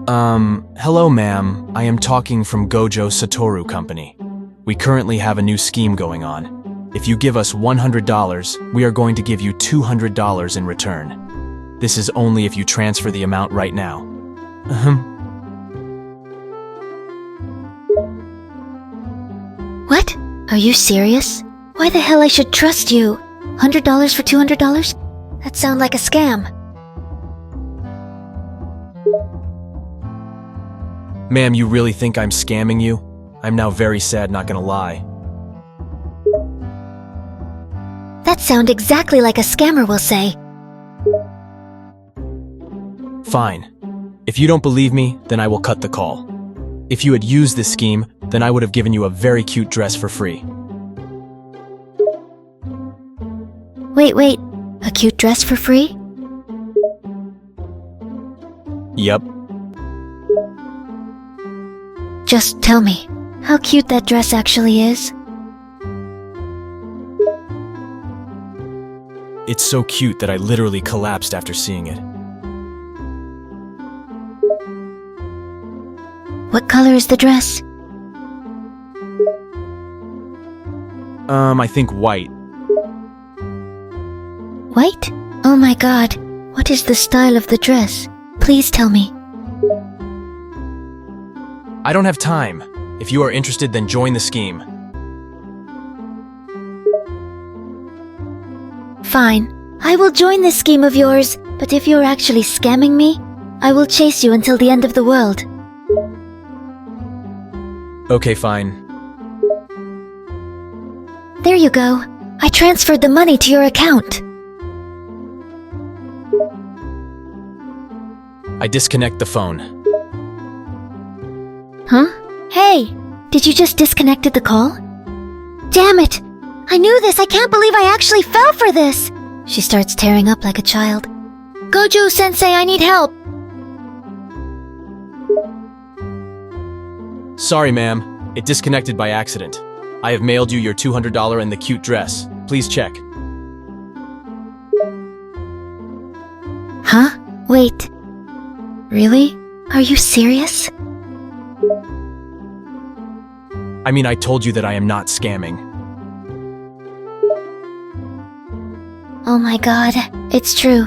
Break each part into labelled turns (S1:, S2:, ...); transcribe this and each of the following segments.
S1: Hello ma'am, I am talking from Gojo Satoru Company. We currently have a new scheme going on. If you give us $100, we are going to give you $200 in return. This is only if you transfer the amount right now.
S2: What? Are you serious? Why the hell I should trust you? $100 for $200? That sounds like a scam.
S1: Ma'am, you really think I'm scamming you? I'm now very sad, not gonna lie.
S2: That sounds exactly like a scammer will say.
S1: Fine. If you don't believe me, then I will cut the call. If you had used this scheme, then I would have given you a very cute dress for free.
S2: Wait. A cute dress for free?
S1: Yep.
S2: Just tell me, how cute that dress actually is?
S1: It's so cute that I literally collapsed after seeing it.
S2: What color is the dress?
S1: I think white.
S2: White? Oh my god, what is the style of the dress? Please tell me.
S1: I don't have time. If you are interested, then join the scheme.
S2: Fine, I will join this scheme of yours, but if you're actually scamming me, I will chase you until the end of the world.
S1: Okay, fine.
S2: There you go. I transferred the money to your account.
S1: I disconnect the phone.
S2: Huh? Hey, did you just disconnected the call? Damn it! I knew this! I can't believe I actually fell for this! She starts tearing up like a child. Gojo-sensei, I need help!
S1: Sorry, ma'am. It disconnected by accident. I have mailed you your $200 and the cute dress. Please check.
S2: Huh? Wait. Really? Are you serious?
S1: I mean, I told you that I am not scamming.
S2: Oh my god, it's true.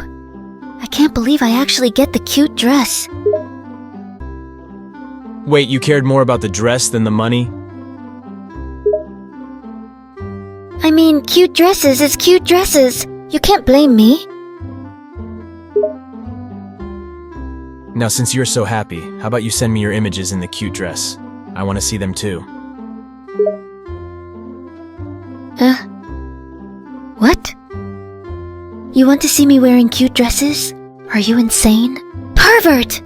S2: I can't believe I actually get the cute dress.
S1: Wait, you cared more about the dress than the money?
S2: I mean, cute dresses is cute dresses. You can't blame me.
S1: Now, since you're so happy, how about you send me your images in the cute dress? I want to see them too.
S2: What? You want to see me wearing cute dresses? Are you insane? Pervert!